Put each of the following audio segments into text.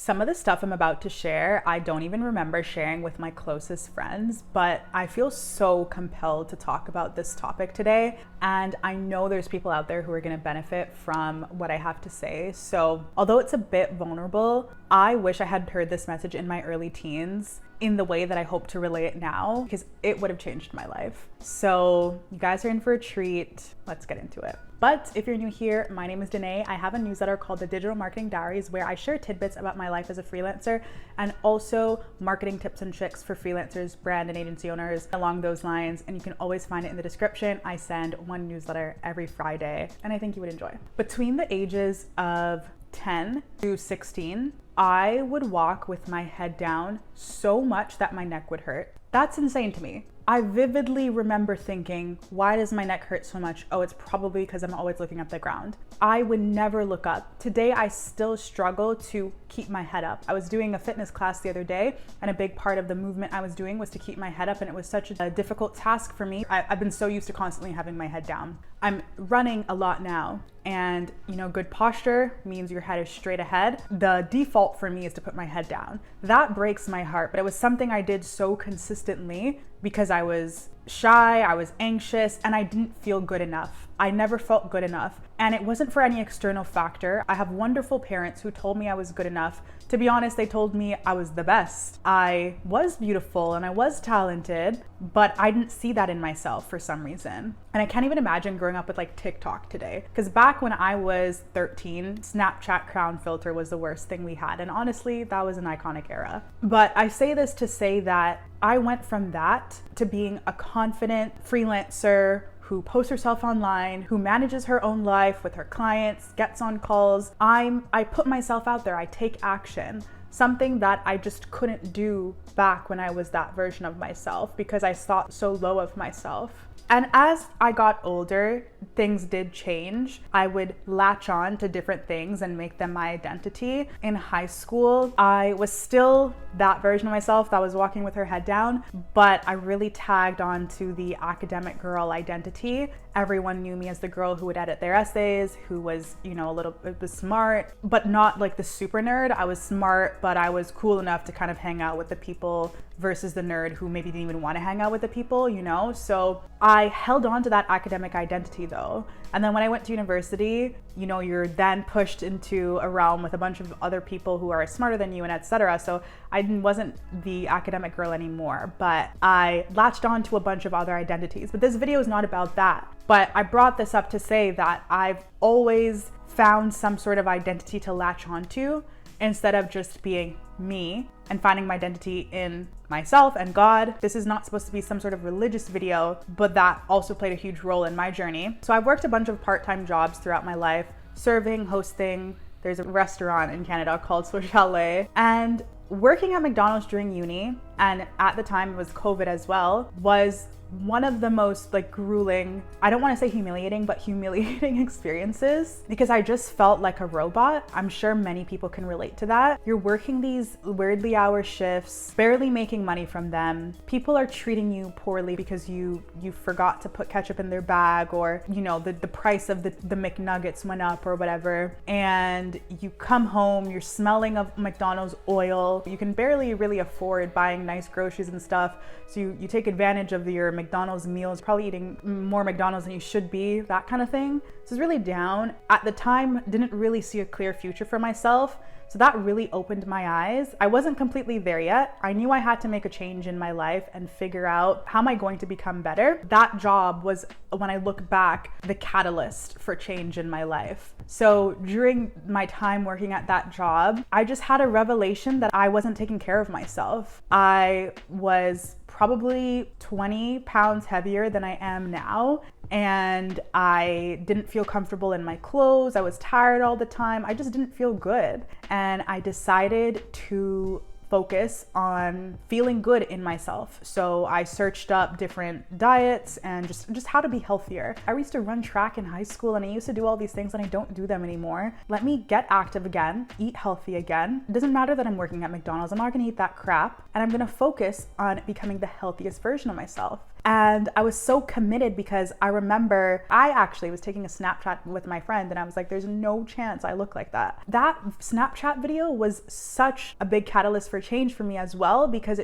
Some of the stuff I'm about to share, I don't even remember sharing with my closest friends, but I feel so compelled to talk about this topic today. And I know there's people out there who are going to benefit from what I have to say. So although it's a bit vulnerable, I wish I had heard this message in my early teens in the way that I hope to relay it now, because it would have changed my life. So you guys are in for a treat. Let's get into it. But if you're new here, my name is Danae. I have a newsletter called the Digital Marketing Diaries where I share tidbits about my life as a freelancer and also marketing tips and tricks for freelancers, brand and agency owners along those lines. And you can always find it in the description. I send one newsletter every Friday and I think you would enjoy. Between the ages of 10 to 16, I would walk with my head down so much that my neck would hurt. That's insane to me. I vividly remember thinking, why does my neck hurt so much? Oh, it's probably because I'm always looking at the ground. I would never look up. Today, I still struggle to keep my head up. I was doing a fitness class the other day, and a big part of the movement I was doing was to keep my head up, and it was such a difficult task for me. I've been so used to constantly having my head down. I'm running a lot now, and good posture means your head is straight ahead. The default for me is to put my head down. That breaks my heart, but it was something I did so consistently because I was shy, I was anxious, and I didn't feel good enough. I never felt good enough. And it wasn't for any external factor. I have wonderful parents who told me I was good enough. To be honest, they told me I was the best. I was beautiful and I was talented, but I didn't see that in myself for some reason. And I can't even imagine growing up with like TikTok today. Because back when I was 13, Snapchat crown filter was the worst thing we had. And honestly, that was an iconic era. But I say this to say that I went from that to being a confident freelancer who posts herself online, who manages her own life with her clients, gets on calls. I put myself out there, I take action. Something that I just couldn't do back when I was that version of myself because I thought so low of myself. And as I got older, things did change. I would latch on to different things and make them my identity. In high school, I was still that version of myself that was walking with her head down, but I really tagged on to the academic girl identity. Everyone knew me as the girl who would edit their essays, who was, a little bit smart, but not like the super nerd. I was smart, but I was cool enough to kind of hang out with the people versus the nerd who maybe didn't even want to hang out with the people, So I held on to that academic identity though. And then when I went to university, you're then pushed into a realm with a bunch of other people who are smarter than you and etc. So I wasn't the academic girl anymore, but I latched on to a bunch of other identities. But this video is not about that. But I brought this up to say that I've always found some sort of identity to latch onto instead of just being me and finding my identity in myself and God. This is not supposed to be some sort of religious video, but that also played a huge role in my journey. So I've worked a bunch of part-time jobs throughout my life, serving, hosting. There's a restaurant in Canada called Chalet, and working at McDonald's during uni, and at the time it was COVID as well, was one of the most grueling, I don't want to say humiliating, but humiliating experiences because I just felt like a robot. I'm sure many people can relate to that. You're working these weirdly hour shifts, barely making money from them. People are treating you poorly because you forgot to put ketchup in their bag, or the price of the McNuggets went up or whatever. And you come home, you're smelling of McDonald's oil. You can barely really afford buying nice groceries and stuff. So you take advantage of your McDonald's meals, probably eating more McDonald's than you should be, that kind of thing. So it's really down. At the time, didn't really see a clear future for myself. So that really opened my eyes. I wasn't completely there yet. I knew I had to make a change in my life and figure out how am I going to become better. That job was, when I look back, the catalyst for change in my life. So during my time working at that job, I just had a revelation that I wasn't taking care of myself. I was probably 20 pounds heavier than I am now. And I didn't feel comfortable in my clothes. I was tired all the time. I just didn't feel good. And I decided to focus on feeling good in myself. So I searched up different diets and just how to be healthier. I used to run track in high school and I used to do all these things and I don't do them anymore. Let me get active again, eat healthy again. It doesn't matter that I'm working at McDonald's. I'm not gonna eat that crap. And I'm gonna focus on becoming the healthiest version of myself. And I was so committed because I remember I actually was taking a Snapchat with my friend and I was like, there's no chance I look like that. That Snapchat video was such a big catalyst for change for me as well, because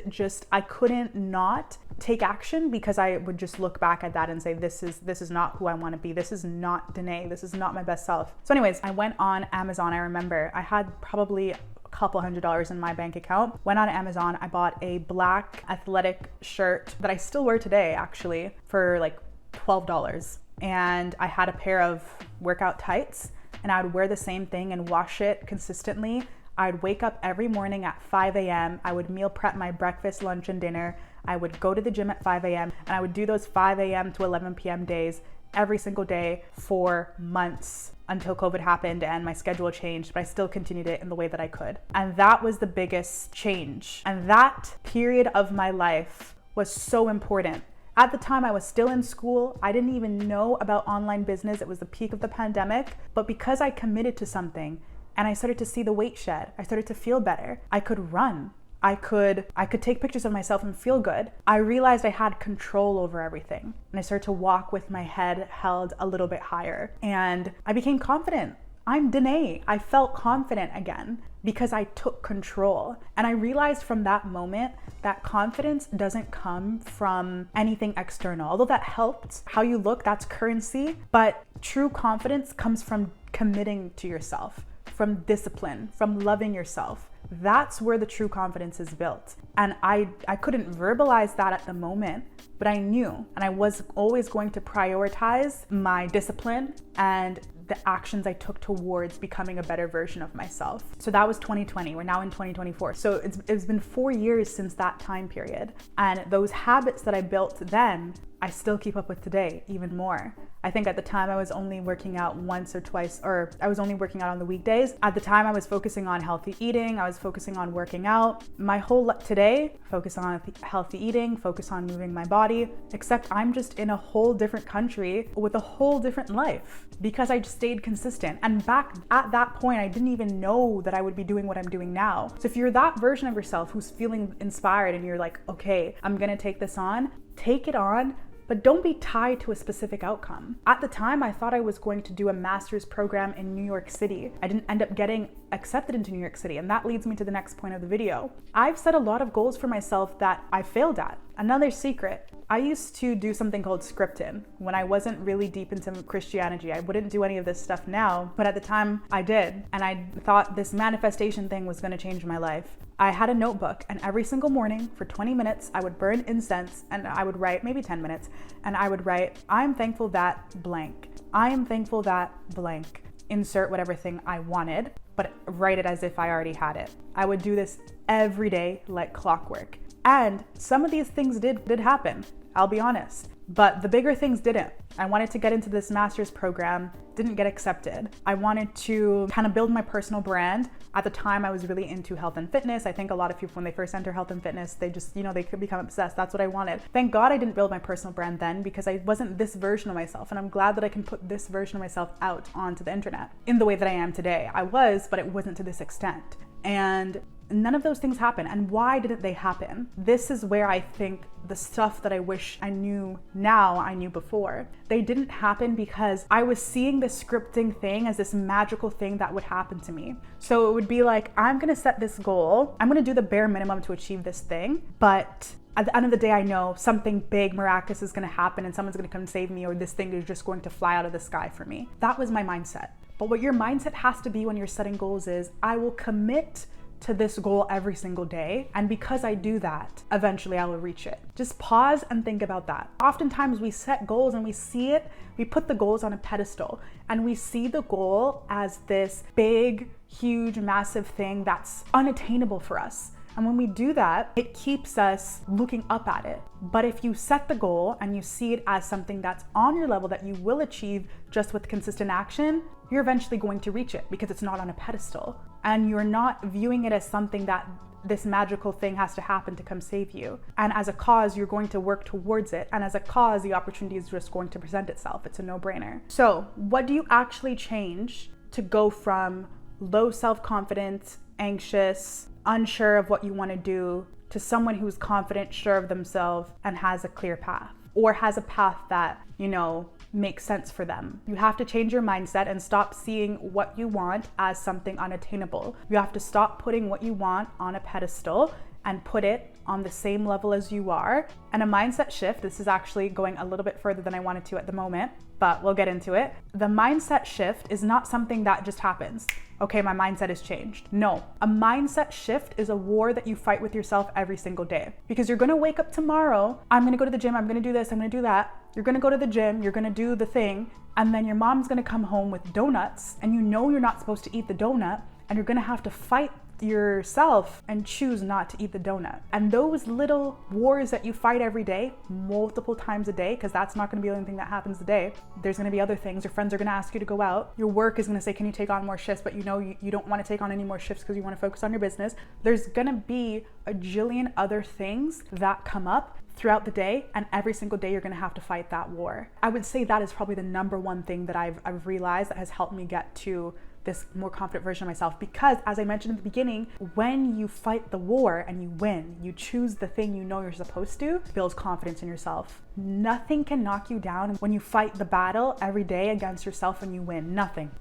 I couldn't not take action, because I would just look back at that and say, this is not who I want to be. This is not Danae. This is not my best self. So anyways, I went on Amazon. I remember I had probably couple $100s in my bank account. Went on Amazon, I bought a black athletic shirt that I still wear today actually for like $12. And I had a pair of workout tights and I would wear the same thing and wash it consistently. I'd wake up every morning at 5 a.m. I would meal prep my breakfast, lunch, and dinner. I would go to the gym at 5 a.m. and I would do those 5 a.m. to 11 p.m. days every single day for months until COVID happened and my schedule changed, but I still continued it in the way that I could. And that was the biggest change. And that period of my life was so important. At the time, I was still in school. I didn't even know about online business. It was the peak of the pandemic. But because I committed to something and I started to see the weight shed, I started to feel better. I could run. I could take pictures of myself and feel good. I realized I had control over everything. And I started to walk with my head held a little bit higher. And I became confident. I'm Danae. I felt confident again because I took control. And I realized from that moment that confidence doesn't come from anything external. Although that helped, how you look, that's currency. But true confidence comes from committing to yourself, from discipline, from loving yourself. That's where the true confidence is built. And I couldn't verbalize that at the moment, but I knew, and I was always going to prioritize my discipline and the actions I took towards becoming a better version of myself. So that was 2020. We're now in 2024. So it's been 4 years since that time period. And those habits that I built then, I still keep up with today, even more. I think at the time I was only working out once or twice, or I was only working out on the weekdays. At the time I was focusing on healthy eating. I was focusing on working out. My whole today, focus on healthy eating, focus on moving my body, except I'm just in a whole different country with a whole different life because I just stayed consistent. And back at that point, I didn't even know that I would be doing what I'm doing now. So if you're that version of yourself who's feeling inspired and you're like, okay, I'm gonna take this on, take it on, but don't be tied to a specific outcome. At the time, I thought I was going to do a master's program in New York City. I didn't end up getting accepted into New York City, and that leads me to the next point of the video. I've set a lot of goals for myself that I failed at. Another secret, I used to do something called scripting when I wasn't really deep into Christianity. I wouldn't do any of this stuff now, but at the time I did, and I thought this manifestation thing was gonna change my life. I had a notebook, and every single morning for 20 minutes, I would burn incense and I would write, maybe 10 minutes, and I would write, I'm thankful that blank. I am thankful that blank. Insert whatever thing I wanted, but write it as if I already had it. I would do this every day like clockwork. And some of these things did happen, I'll be honest. But the bigger things didn't. I wanted to get into this master's program, didn't get accepted. I wanted to kind of build my personal brand. At the time, I was really into health and fitness. I think a lot of people, when they first enter health and fitness, they just, they could become obsessed. That's what I wanted. Thank God I didn't build my personal brand then because I wasn't this version of myself. And I'm glad that I can put this version of myself out onto the internet in the way that I am today. I was, but it wasn't to this extent. And none of those things happen. And why didn't they happen? This is where I think the stuff that I wish I knew now, I knew before. They didn't happen because I was seeing this scripting thing as this magical thing that would happen to me. So it would be like, I'm gonna set this goal. I'm gonna do the bare minimum to achieve this thing. But at the end of the day, I know something big, miraculous is gonna happen and someone's gonna come save me, or this thing is just going to fly out of the sky for me. That was my mindset. But what your mindset has to be when you're setting goals is, I will commit to this goal every single day. And because I do that, eventually I will reach it. Just pause and think about that. Oftentimes we set goals and we see it, we put the goals on a pedestal and we see the goal as this big, huge, massive thing that's unattainable for us. And when we do that, it keeps us looking up at it. But if you set the goal and you see it as something that's on your level that you will achieve just with consistent action, you're eventually going to reach it because it's not on a pedestal. And you're not viewing it as something that this magical thing has to happen to come save you. And as a cause, you're going to work towards it. And as a cause, the opportunity is just going to present itself. It's a no-brainer. So what do you actually change to go from low self-confidence, anxious, unsure of what you want to do, to someone who's confident, sure of themselves, and has a clear path? or has a path that, makes sense for them. You have to change your mindset and stop seeing what you want as something unattainable. You have to stop putting what you want on a pedestal and put it on the same level as you are. And a mindset shift, this is actually going a little bit further than I wanted to at the moment, but we'll get into it. The mindset shift is not something that just happens. Okay, my mindset has changed. No, a mindset shift is a war that you fight with yourself every single day, because you're gonna wake up tomorrow, I'm gonna go to the gym, I'm gonna do this, I'm gonna do that. You're gonna go to the gym, you're gonna do the thing, and then your mom's gonna come home with donuts, and you're not supposed to eat the donut, and you're gonna have to fight yourself and choose not to eat the donut. And those little wars that you fight every day, multiple times a day, because that's not going to be the only thing that happens a day. There's going to be other things. Your friends are going to ask you to go out. Your work is going to say, can you take on more shifts? But you don't want to take on any more shifts because you want to focus on your business. There's going to be a jillion other things that come up throughout the day, and every single day you're going to have to fight that war. I would say that is probably the number one thing that I've realized that has helped me get to this more confident version of myself, because as I mentioned at the beginning, when you fight the war and you win, you choose the thing you're supposed to, it builds confidence in yourself. Nothing can knock you down when you fight the battle every day against yourself and you win. Nothing.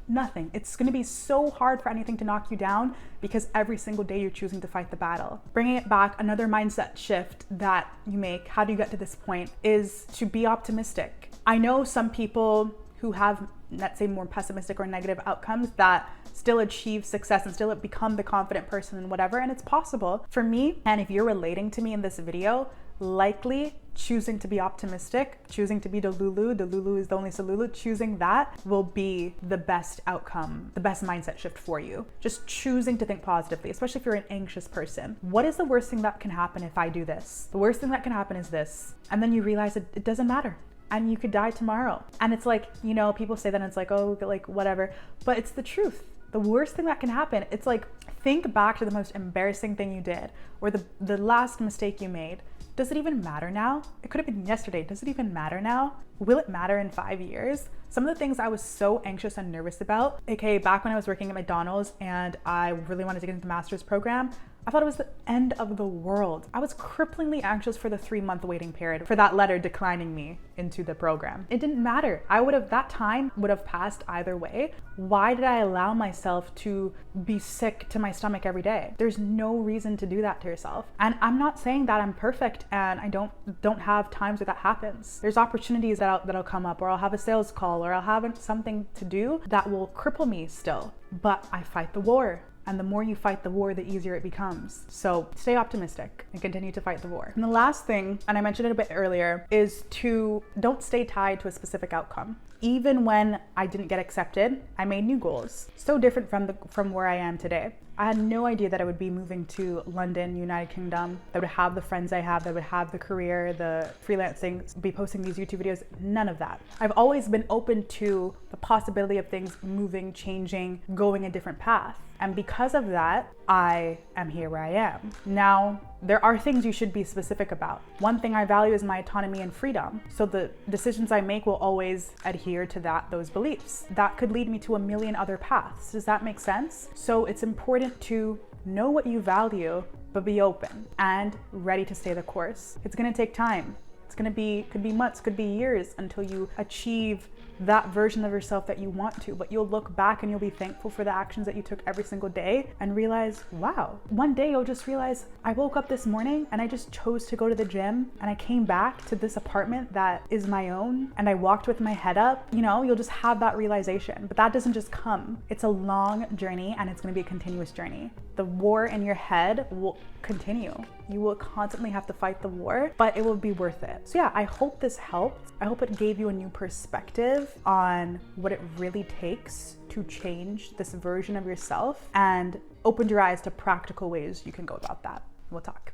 It's going to be so hard for anything to knock you down because every single day you're choosing to fight the battle. Bringing it back, another mindset shift that you make, how do you get to this point, is to be optimistic. I know some people who have, let's say, more pessimistic or negative outcomes that still achieve success and still become the confident person and whatever, and it's possible. For me, and if you're relating to me in this video, likely choosing to be optimistic, choosing to be Delulu is the only Salulu, choosing that will be the best outcome, the best mindset shift for you. Just choosing to think positively, especially if you're an anxious person. What is the worst thing that can happen if I do this? The worst thing that can happen is this. And then you realize it doesn't matter. And you could die tomorrow. And it's like, people say that and it's like, oh, like whatever, but it's the truth. The worst thing that can happen, it's like, think back to the most embarrassing thing you did, or the last mistake you made. Does it even matter now? It could have been yesterday. Does it even matter now? Will it matter in 5 years? Some of the things I was so anxious and nervous about, aka back when I was working at McDonald's and I really wanted to get into the master's program, I thought it was the end of the world. I was cripplingly anxious for the 3-month waiting period for that letter declining me into the program. It didn't matter. That time would have passed either way. Why did I allow myself to be sick to my stomach every day? There's no reason to do that to yourself. And I'm not saying that I'm perfect and I don't have times where that happens. There's opportunities that'll come up, or I'll have a sales call, or I'll have something to do that will cripple me still. But I fight the war. And the more you fight the war, the easier it becomes. So stay optimistic and continue to fight the war. And the last thing, and I mentioned it a bit earlier, is to don't stay tied to a specific outcome. Even when I didn't get accepted, I made new goals. So different from where I am today. I had no idea that I would be moving to London, United Kingdom, that would have the friends I have, that would have the career, the freelancing, be posting these YouTube videos, none of that. I've always been open to the possibility of things moving, changing, going a different path. And because of that, I am here where I am. Now, there are things you should be specific about. One thing I value is my autonomy and freedom. So the decisions I make will always adhere to those beliefs. That could lead me to a million other paths. Does that make sense? So it's important to know what you value, but be open and ready to stay the course. It's gonna take time. Could be months, could be years until you achieve that version of yourself that you want to, but you'll look back and you'll be thankful for the actions that you took every single day and realize, wow, one day you'll just realize, I woke up this morning and I just chose to go to the gym and I came back to this apartment that is my own and I walked with my head up. You'll just have that realization, but that doesn't just come. It's a long journey and it's going to be a continuous journey. The war in your head will continue. You will constantly have to fight the war, but it will be worth it. So yeah, I hope this helped. I hope it gave you a new perspective on what it really takes to change this version of yourself and opened your eyes to practical ways you can go about that. We'll talk.